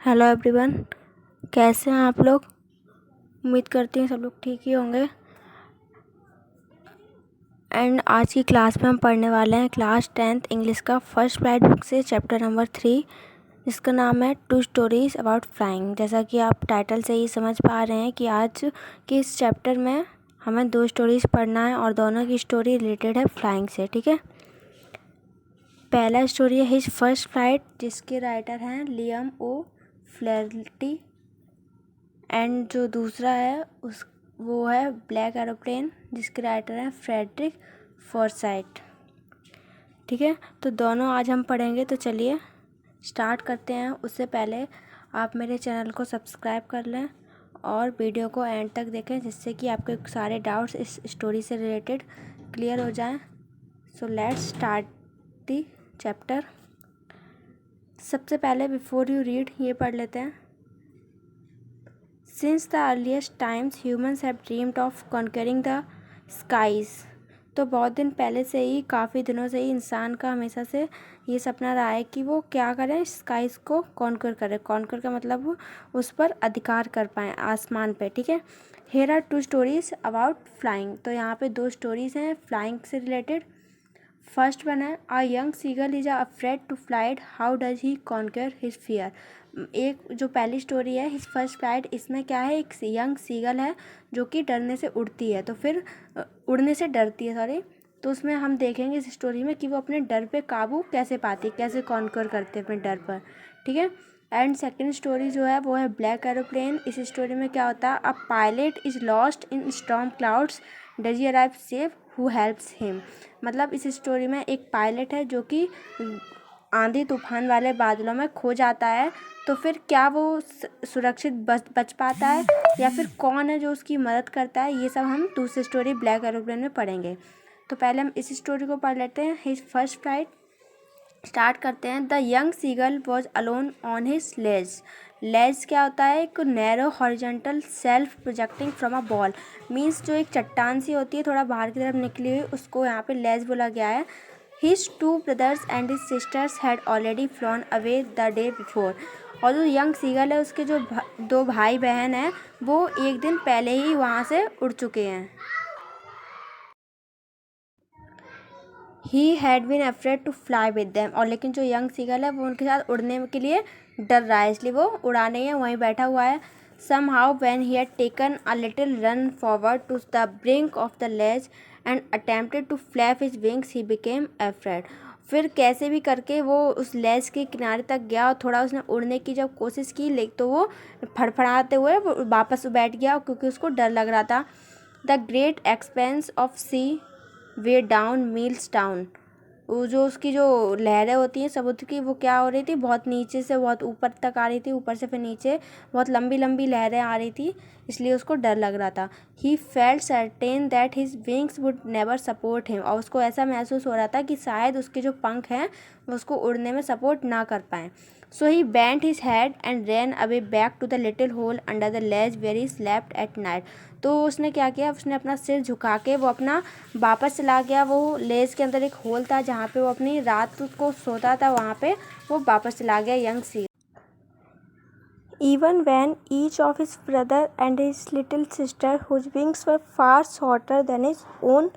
Hello everyone, कैसे हैं आप लोग। उम्मीद करती हूँ सब लोग ठीक ही होंगे। एंड आज की क्लास में हम पढ़ने वाले हैं क्लास 10th इंग्लिश का फर्स्ट फ्लाइट बुक से चैप्टर नंबर 3, जिसका नाम है 2 स्टोरीज़ अबाउट फ्लाइंग। जैसा कि आप टाइटल से ही समझ पा रहे हैं कि आज के इस चैप्टर में हमें 2 स्टोरीज़ पढ़ना है और दोनों की स्टोरी रिलेटेड है फ्लाइंग से। ठीक है, पहला स्टोरी है हिज फर्स्ट फ्लाइट, जिसके राइटर हैं लियम ओ फ्लेरटी। एंड जो दूसरा है वो है ब्लैक एरोप्लेन, जिसके राइटर हैं फ्रेडरिक फॉरसाइट। ठीक है, तो दोनों आज हम पढ़ेंगे। तो चलिए स्टार्ट करते हैं। उससे पहले आप मेरे चैनल को सब्सक्राइब कर लें और वीडियो को एंड तक देखें, जिससे कि आपके सारे डाउट्स इस स्टोरी से रिलेटेड क्लियर हो जाएं। So let's start the chapter. सबसे पहले बिफोर यू रीड ये पढ़ लेते हैं। Since the earliest times humans have dreamed of conquering the skies। तो बहुत दिन पहले से ही, काफ़ी दिनों से ही इंसान का हमेशा से ये सपना रहा है कि वो क्या करें, स्काइज को कॉन्कर करें। कॉन्कर का मतलब वो उस पर अधिकार कर पाएँ, आसमान पे। ठीक है, here are 2 stories about flying. तो यहाँ पे 2 स्टोरीज़ हैं फ्लाइंग से रिलेटेड। फर्स्ट वन है a young seagull is afraid to flight, how does he conquer his fear. एक जो पहली स्टोरी है हिज फर्स्ट फ्लाइट, इसमें क्या है, एक यंग सीगल है जो कि डरने से उड़ती है, तो फिर उड़ने से डरती है, सॉरी। तो उसमें हम देखेंगे इस स्टोरी में कि वो अपने डर पे काबू कैसे पाती, कैसे कॉन्कर करते हैं अपने डर पर। ठीक है, एंड सेकेंड स्टोरी जो है वो है ब्लैक एरोप्लेन। इस स्टोरी में क्या होता है, a pilot is lost in storm clouds, does he arrive safe, who helps him. मतलब इस स्टोरी में एक पायलट है जो कि आंधी तूफान वाले बादलों में खो जाता है, तो फिर क्या वो सुरक्षित बच पाता है या फिर कौन है जो उसकी मदद करता है, ये सब हम दूसरी स्टोरी ब्लैक एरोप्लेन में पढ़ेंगे। तो पहले हम इस स्टोरी को पढ़ लेते हैं, हिज फर्स्ट फ्लाइट। स्टार्ट करते हैं। The young seagull was alone on his ledge. Ledge क्या होता है, एक narrow horizontal shelf projecting from a wall, means जो एक चट्टान सी होती है थोड़ा बाहर की तरफ निकली हुई, उसको यहाँ पे लेज बोला गया है। His 2 brothers and his sisters had already flown away the day before. और जो यंग सीगल है उसके जो 2 भाई बहन हैं वो एक दिन पहले ही वहाँ से उड़ चुके हैं। He had been afraid to fly with them. और लेकिन जो यंग सीगल है वो उनके साथ उड़ने के लिए डर रहा है, इसलिए वो उड़ा नहीं है, वहीं बैठा हुआ है। Somehow when he had taken a little run forward to the brink of the ledge and attempted to flap his wings, he became afraid. फिर कैसे भी करके वो उस लेज के किनारे तक गया और थोड़ा उसने उड़ने की जब कोशिश की, लेकिन तो वो फड़फड़ाते हुए वापस बैठ गया क्योंकि उसको डर लग रहा था। The great expanse of sea way down miles down. वो जो उसकी जो लहरें होती हैं समुद्र की, वो क्या हो रही थी, बहुत नीचे से बहुत ऊपर तक आ रही थी, ऊपर से फिर नीचे बहुत लंबी लंबी लहरें आ रही थी, इसलिए उसको डर लग रहा था। He felt certain that his wings would never support him. और उसको ऐसा महसूस हो रहा था कि शायद उसके जो पंख हैं वो उसको उड़ने में सपोर्ट ना कर पाएँ। So he bent his head and ran away back to the little hole under the ledge where he slept at night. तो उसने क्या किया, उसने अपना सिर झुका के वो अपना वापस चला गया। वो लेज के अंदर एक होल था जहाँ पे वो अपनी रात को सोता था, वहाँ पे वो वापस चला गया young sea. Even when each of his brother and his little sister, whose wings were far shorter than his own,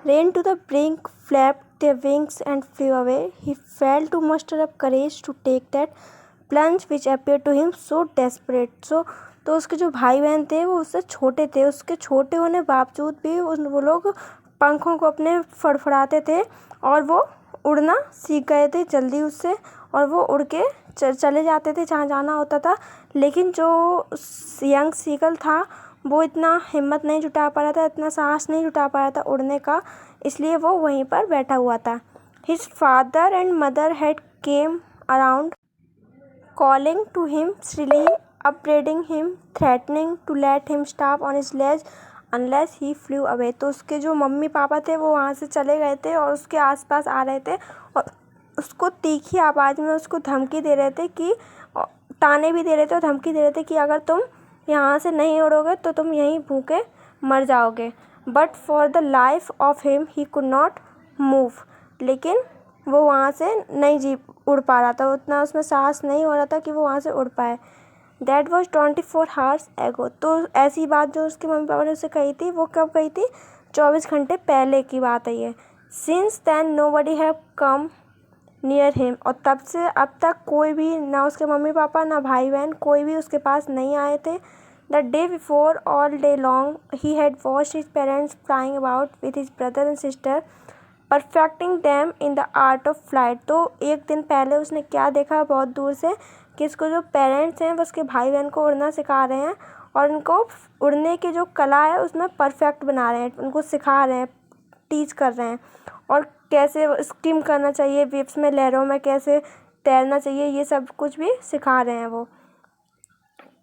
ran to the brink, flapped their wings and flew away, he failed to muster up courage to take that plunge which appeared to him so desperate। तो उसके जो भाई बहन थे वो उससे छोटे थे, उसके छोटे होने बावजूद भी वो लोग पंखों को अपने फड़फड़ाते थे और वो उड़ना सीख गए थे जल्दी उससे, और वो उड़ के चले जाते थे जहाँ जाना होता था। लेकिन जो यंग सीगल था वो इतना हिम्मत नहीं जुटा पा रहा था, इतना साहस नहीं जुटा पा रहा था उड़ने का, इसलिए वो वहीं पर बैठा हुआ था। His father and mother had came around calling to him shrilly, upbraiding him, threatening to let him stop on his ledge unless he flew away। तो उसके जो मम्मी पापा थे वो वहाँ से चले गए थे और उसके आसपास आ रहे थे और उसको तीखी आवाज़ में उसको धमकी दे रहे थे कि, ताने भी दे रहे थे और धमकी दे रहे थे कि अगर तुम यहाँ से नहीं उड़ोगे तो तुम यहीं भूखे मर जाओगे। But for the life of him he could not move. लेकिन वो वहाँ से नहीं उड़ पा रहा था, उतना उसमें साहस नहीं हो रहा था कि वो वहाँ से उड़ पाए। That was 24 hours ago। तो ऐसी बात जो उसके मम्मी पापा ने उसे कही थी वो कब कही थी? 24 घंटे पहले की बात है ये। Since then nobody have come near him। और तब से अब तक कोई भी, ना उसके मम्मी पापा ना भाई बहन, कोई भी उसके पास नहीं आए थे। The day before all day long he had watched his parents flying about with his brother and sister, perfecting them in the art of flight। तो एक दिन पहले उसने क्या देखा बहुत दूर से कि इसको जो पेरेंट्स हैं वो उसके भाई बहन को उड़ना सिखा रहे हैं और उनको उड़ने की जो कला है उसमें परफेक्ट बना रहे हैं, उनको सिखा रहे हैं, टीच कर रहे हैं, और कैसे स्किम करना चाहिए वेव्स में, लहरों में कैसे तैरना चाहिए, ये सब कुछ भी सिखा रहे हैं वो।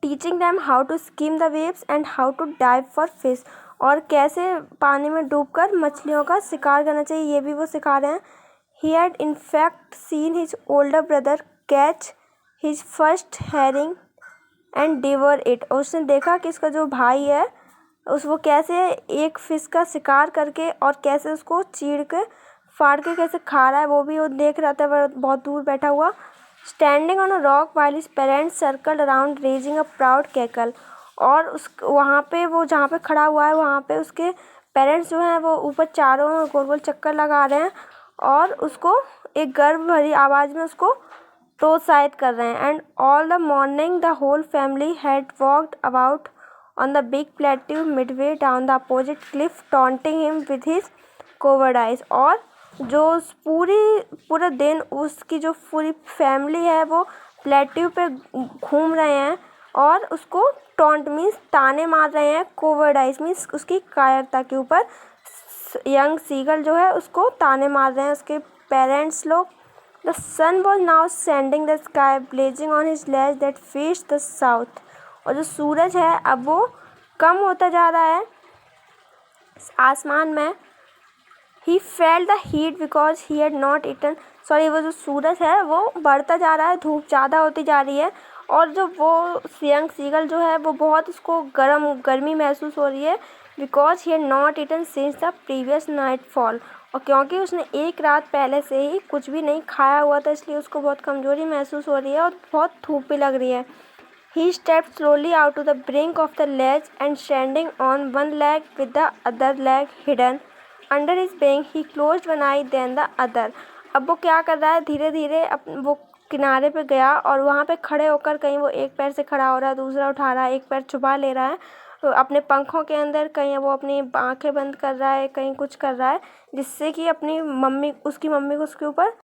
Teaching them how to skim the waves and how to dive for fish. और कैसे पानी में डूबकर मछलियों का शिकार करना चाहिए ये भी वो सिखा रहे हैं। He had in fact seen his older brother catch his first herring and devour it. और उसने देखा कि इसका जो भाई है वो कैसे एक फिश का शिकार करके और कैसे उसको चीर के फाड़ के कैसे खा रहा है, वो भी वो देख रहा था बहुत दूर बैठा हुआ। Standing on a rock while his parents circled around raising a proud cackle. और उस वहाँ पे वो जहाँ पे खड़ा हुआ है वहाँ पे उसके पेरेंट्स जो हैं वो ऊपर चारों ओर गोल गोल चक्कर लगा रहे हैं और उसको एक गर्व भरी आवाज़ में उसको प्रोत्साहित कर रहे हैं। And all the morning the whole family had walked about on the big plateau midway down the opposite cliff taunting him with his cowardice. और जो पूरा दिन उसकी जो पूरी फैमिली है वो प्लेट्यू पे घूम रहे हैं और उसको टॉन्ट मीन्स ताने मार रहे हैं, कोवर्ड आइज मीन्स उसकी कायरता के ऊपर यंग सीगल जो है उसको ताने मार रहे हैं उसके पेरेंट्स लोग। The sun was now sending the sky blazing on his ledge that face the south. और जो सूरज है अब वो कम होता जा रहा है आसमान में। He felt the heat because he had not eaten. Sorry, वो जो सूरज है वो बढ़ता जा रहा है, धूप ज़्यादा होती जा रही है और जो वो यंग सीगल जो है वो बहुत उसको गर्मी महसूस हो रही है because he had not eaten since the previous nightfall. और क्योंकि उसने एक रात पहले से ही कुछ भी नहीं खाया हुआ था इसलिए उसको बहुत कमज़ोरी महसूस हो रही है और बहुत धूप भी लग रही है। He stepped slowly out to the brink of the ledge and standing on one leg with the other leg hidden under his wing, he closed one eye then the other। अब वो क्या कर रहा है, धीरे धीरे वो किनारे पे गया और वहाँ पे खड़े होकर कहीं वो एक पैर से खड़ा हो रहा है, दूसरा उठा रहा है, एक पैर छुपा ले रहा है तो अपने पंखों के अंदर, कहीं वो अपनी आंखें बंद कर रहा है, कहीं कुछ कर रहा है जिससे कि उसकी मम्मी को उसके ऊपर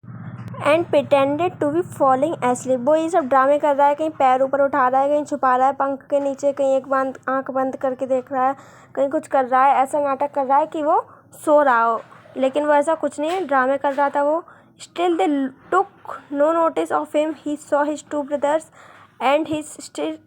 and pretended to be falling asleep। वो ये सब ड्रामे कर रहा है, कहीं पैर ऊपर उठा रहा है, कहीं छुपा रहा है पंख के नीचे, कहीं आंख बंद करके देख रहा है, कहीं कुछ कर रहा है, ऐसा नाटक कर रहा है कि वो सो रहा हो, लेकिन वो ऐसा कुछ नहीं है, ड्रामे कर रहा था वो। Still they took no notice of him. He saw his two brothers and his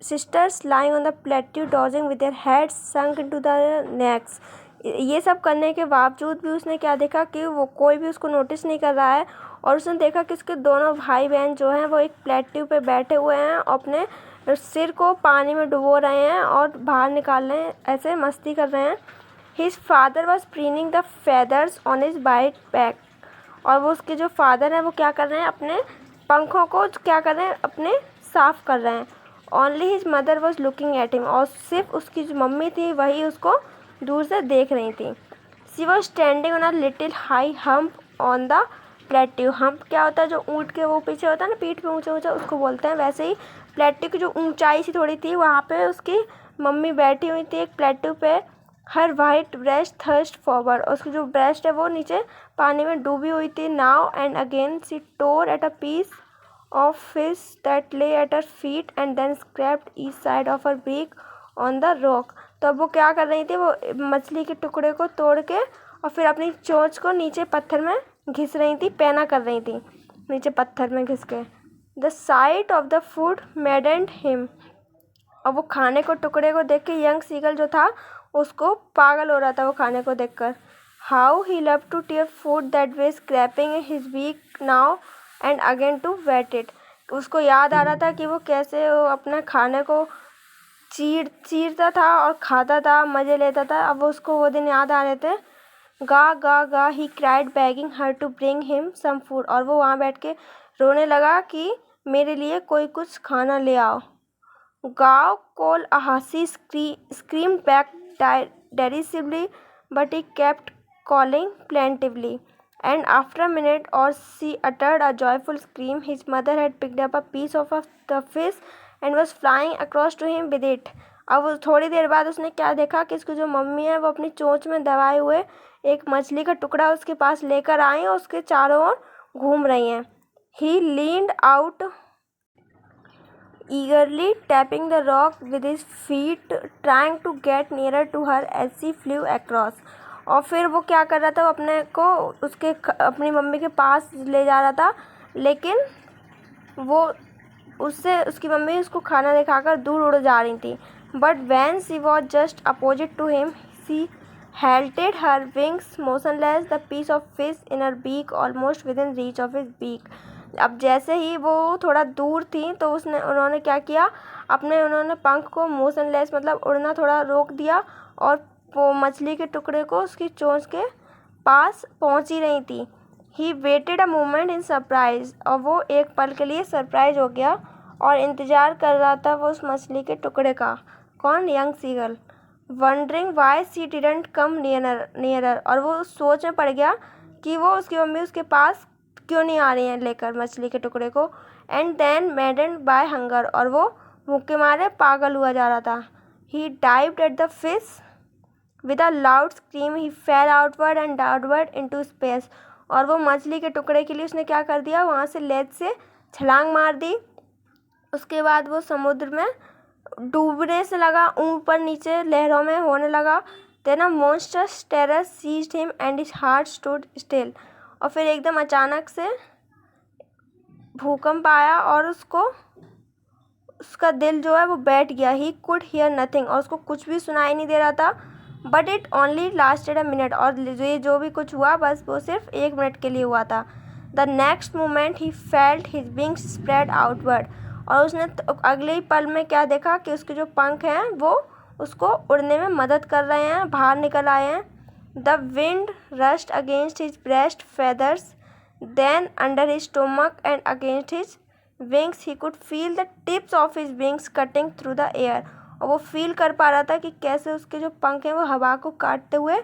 sisters lying on the plateau dozing with their heads sunk into the necks. ये सब करने के बावजूद भी उसने क्या देखा कि वो कोई भी उसको नोटिस नहीं कर रहा है और उसने देखा कि उसके दोनों भाई बहन जो हैं वो एक प्लेट्यू पे बैठे हुए हैं और अपने सिर को पानी में डुबो रहे हैं और बाहर निकाल रहे हैं, ऐसे मस्ती कर रहे हैं। His father was preening the feathers on his white back. और वो उसके जो फादर हैं वो क्या कर रहे हैं, अपने पंखों को क्या कर रहे हैं, अपने साफ कर रहे हैं। Only his mother was looking at him. और सिर्फ उसकी जो मम्मी थी वही उसको दूर से देख रही थी। She was standing on a little high hump on the plateau. Hump क्या होता है, जो ऊँट के वो पीछे होता है ना, पीठ पे ऊँचा ऊँचा, उसको बोलते हैं। वैसे ही प्लेट्यू की जो ऊंचाई सी थोड़ी थी वहाँ पे उसकी मम्मी बैठी हुई थी एक प्लेट्यू पे। हर वाइट ब्रेस्ट थर्स्ट फॉरवर्ड। और उसकी जो ब्रेस्ट है वो नीचे पानी में डूबी हुई थी। Now and again sea tore at a piece of fish that lay at her feet and then scraped each side of her beak on the rock। तो अब वो क्या कर रही थी, वो मछली के टुकड़े को तोड़ के और फिर अपनी चोंच को नीचे पत्थर में घिस रही थी, पैना कर रही थी नीचे पत्थर में घिस के। The site of the food मैडेंड him. और वो खाने को टुकड़े को देख के यंग सीगल जो था उसको पागल हो रहा था वो खाने को देखकर। How he love to tear food that way scraping his beak now and again to whet it. उसको याद आ रहा था कि वो कैसे वो अपने खाने को चीरता था और खाता था, मज़े लेता था। अब उसको वो दिन याद आ रहे थे। Ga ga ga he cried begging her to bring him some food. और वो वहाँ बैठ के रोने लगा कि मेरे लिए कोई कुछ खाना ले आओ। गाँव call Ahasi screamed back derisively, but he kept calling plaintively. And after a minute or she uttered a joyful scream. His mother had picked up a piece of the fish and was flying across to him with it. अब थोड़ी देर बाद उसने क्या देखा कि उसकी जो mummy है वो अपनी चोंच में दबाए हुए एक मछली का टुकड़ा उसके पास लेकर आई और उसके चारों ओर घूम रही हैं। He leaned out eagerly, tapping the rock with his feet, trying to get nearer to her as she flew across. और फिर वो क्या कर रहा था, वो अपने को अपनी मम्मी के पास ले जा रहा था, लेकिन वो उसकी मम्मी उसको खाना दिखाकर दूर उड़ जा रही थी। But when she was just opposite to him, she halted her wings motionless, the piece of fish in her beak almost within reach of his beak. अब जैसे ही वो थोड़ा दूर थी तो उन्होंने क्या किया, उन्होंने पंख को मोशनलेस मतलब उड़ना थोड़ा रोक दिया और वो मछली के टुकड़े को उसकी चोंच के पास पहुंच ही रही थी। He waited a moment in surprise, और वो एक पल के लिए सरप्राइज हो गया और इंतज़ार कर रहा था वो उस मछली के टुकड़े का। कौन? Young seagull. Wondering why she didn't come nearer, और वो सोच में पड़ गया कि वो उसकी मम्मी उसके पास क्यों नहीं आ रही हैं लेकर मछली के टुकड़े को। And then maddened by hunger, और वो भूख के मारे पागल हुआ जा रहा था। He dived at the fish with a loud scream, he fell outward and downward into space, और वो मछली के टुकड़े के लिए उसने क्या कर दिया, वहाँ से लेज से छलांग मार दी। उसके बाद वो समुद्र में डूबने से लगा, ऊपर नीचे लहरों में होने लगा। Then a monstrous terror seized him and his heart stood still, और फिर एकदम अचानक से भूकंप आया और उसका दिल जो है वो बैठ गया। He could hear nothing, और उसको कुछ भी सुनाई नहीं दे रहा था। But it only lasted a minute, और ये जो भी कुछ हुआ बस वो सिर्फ 1 मिनट के लिए हुआ था। The next moment he felt his wings spread outward, और उसने अगले ही पल में क्या देखा कि उसके जो पंख हैं वो उसको उड़ने में मदद कर रहे हैं, बाहर निकल आए हैं। The wind rushed against his breast feathers, then under his stomach and against his wings. He could feel the tips of his wings cutting through the air, और वो फील कर पा रहा था कि कैसे उसके जो पंख हैं वो हवा को काटते हुए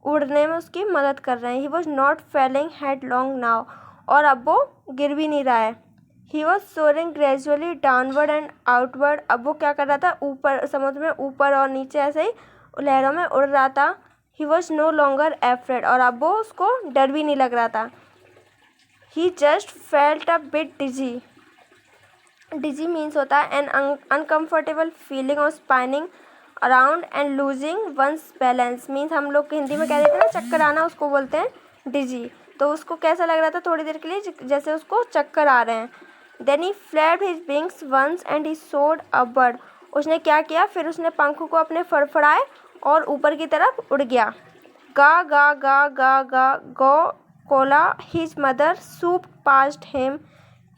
उड़ने में उसकी मदद कर रहे हैं। He was not falling headlong now, और अब वो गिर भी नहीं रहा है। He was soaring gradually downward and outward, अब वो क्या कर रहा था, ऊपर समुद्र में ऊपर और नीचे ऐसे ही लहरों में उड़ रहा था। He was no longer afraid, और अब वो उसको डर भी नहीं लग रहा था। He just felt a bit dizzy. Dizzy means होता है an uncomfortable feeling of spinning around and losing one's balance, means हम लोग हिंदी में कह देते हैं ना चक्कर आना, उसको बोलते हैं डिजी। तो उसको कैसा लग रहा था थोड़ी देर के लिए जैसे उसको चक्कर आ रहे हैं। Then he flapped his wings once and he soared upward. उसने क्या किया, फिर उसने पंखों को अपने फड़फड़ाए और ऊपर की तरफ उड़ गया। गा गा गा गा गा गो Cola, his mother swooped past him,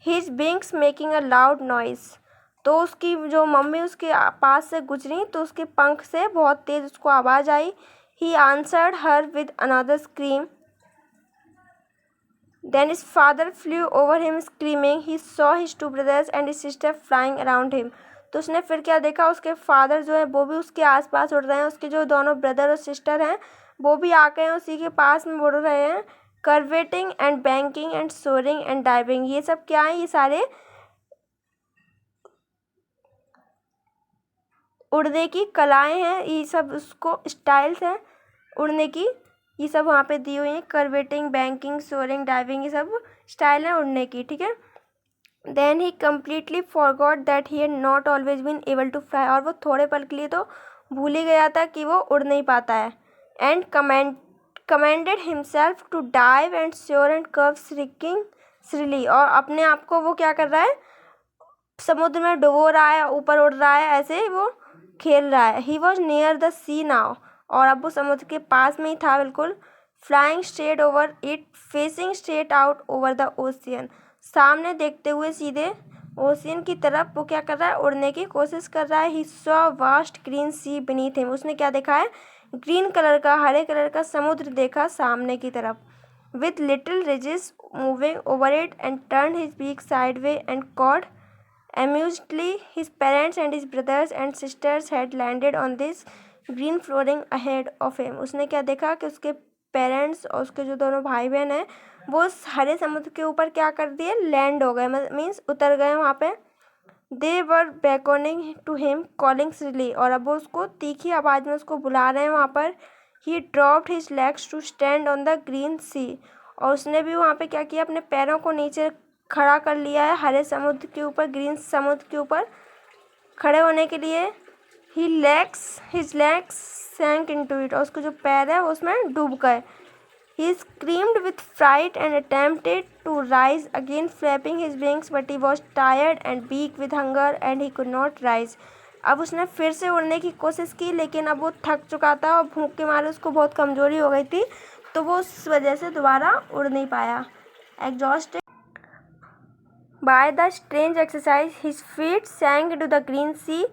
his wings making a loud noise. तो उसकी जो मम्मी उसके पास से गुजरी तो उसके पंख से बहुत तेज उसको आवाज़ आई। He answered her with another scream. Then his father flew over him screaming. He saw his 2 brothers and his sister flying around him. तो उसने फिर क्या देखा, उसके फादर जो है वो भी उसके आसपास उड़ रहे हैं, उसके जो दोनों ब्रदर और सिस्टर हैं वो भी आके उसी के पास में उड़ रहे हैं। Curveting and banking and soaring and diving, ये सब क्या है, ये सारे उड़ने की कलाएं हैं, ये सब उसको स्टाइल्स हैं उड़ने की, ये सब वहाँ पे दी हुई हैं। कर्वेटिंग, बैंकिंग, सोरिंग, डाइविंग, ये सब स्टाइल है उड़ने की, ठीक है। Then he completely forgot that he had not always been able to fly, और वो थोड़े पल के लिए तो भूल ही गया था कि वो उड़ नहीं पाता है। And commanded himself to dive and soar and curve shrieking shrilly, और अपने आप को वो क्या कर रहा है, समुद्र में डुबो रहा है, ऊपर उड़ रहा है, ऐसे वो खेल रहा है। He was near the sea now, और अब वो समुद्र के पास में ही था बिल्कुल। Flying straight over it, facing straight out over the ocean, सामने देखते हुए सीधे ओशियन की तरफ वो क्या कर रहा है, उड़ने की कोशिश कर रहा है। He saw vast green sea beneath him, उसने क्या देखा है, ग्रीन कलर का, हरे कलर का समुद्र देखा सामने की तरफ। with little ridges moving over it, and turned his beak sideways and cawed amusedly. His parents and his brothers and sisters had landed on this green flooring ahead of him. उसने क्या देखा कि उसके पेरेंट्स और उसके जो दोनों भाई बहन हैं वो उस हरे समुद्र के ऊपर क्या कर दिए, लैंड हो गए, मीन्स उतर गए वहाँ पे. दे वर beckoning टू हिम कॉलिंग श्रीली, और अब वो उसको तीखी आवाज़ में उसको बुला रहे हैं वहाँ पर. He dropped his legs to stand on the green sea, और उसने भी वहाँ पे क्या किया, अपने पैरों को नीचे खड़ा कर लिया है हरे समुद्र के ऊपर, ग्रीन समुद्र के ऊपर खड़े होने के लिए. हिज लेग्स सैंक इनटू इट, और उसके जो पैर है वो उसमें डूब गए. He screamed with fright and attempted to rise again, flapping his wings, but he was tired and weak with hunger and he could not rise. अब उसने फिर से उड़ने की कोशिश की, लेकिन अब वो थक चुका था और भूख के मारे उसको बहुत कमज़ोरी हो गई थी, तो वो उस वजह से दोबारा उड़ नहीं पाया. Exhausted by the strange exercise, his feet sank into the green sea.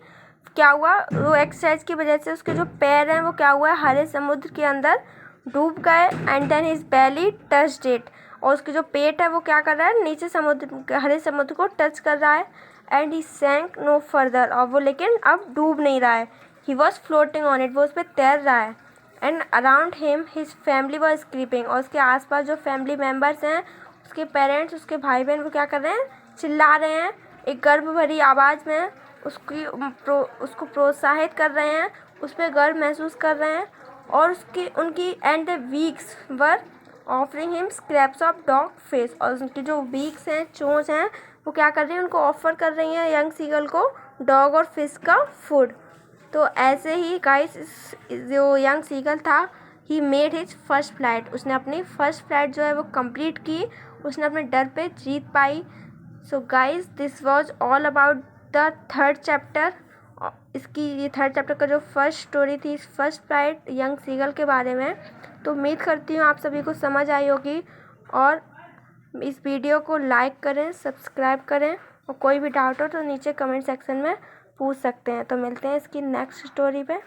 क्या हुआ, वो एक्सरसाइज की वजह से उसके जो पैर हैं वो क्या हुआ है, हरे समुद्र के अंदर डूब गए. And then his belly touched it, और उसके जो पेट है वो क्या कर रहा है, नीचे समुद्र, हरे समुद्र को टच कर रहा है. And he sank no further, और वो लेकिन अब डूब नहीं रहा है. He was floating on it, वो उस पर तैर रहा है. And around him his family was screaming, और उसके आसपास जो फैमिली मेम्बर्स हैं, उसके पेरेंट्स, उसके भाई बहन, वो क्या कर रहे हैं, चिल्ला रहे हैं एक गर्व भरी आवाज़ में, उसको प्रोत्साहित कर रहे हैं, उस पर गर्व महसूस कर रहे हैं. और उनकी and the weeks were offering him scraps of dog fish, और उनकी जो वीक्स हैं, चोंच हैं, वो क्या कर रही हैं, उनको ऑफर कर रही हैं यंग सीगल को डॉग और फिश का फूड. तो ऐसे ही गाइस जो यंग सीगल था, he made his first flight, उसने अपनी फर्स्ट फ्लाइट जो है वो कंप्लीट की, उसने अपने डर पे जीत पाई. So guys this was all about the third chapter. इसकी ये थर्ड चैप्टर का जो फर्स्ट स्टोरी थी, फर्स्ट फ्लाइट यंग सीगल के बारे में. तो उम्मीद करती हूँ आप सभी को समझ आई होगी, और इस वीडियो को लाइक करें, सब्सक्राइब करें, और कोई भी डाउट हो तो नीचे कमेंट सेक्शन में पूछ सकते हैं. तो मिलते हैं इसकी नेक्स्ट स्टोरी पे.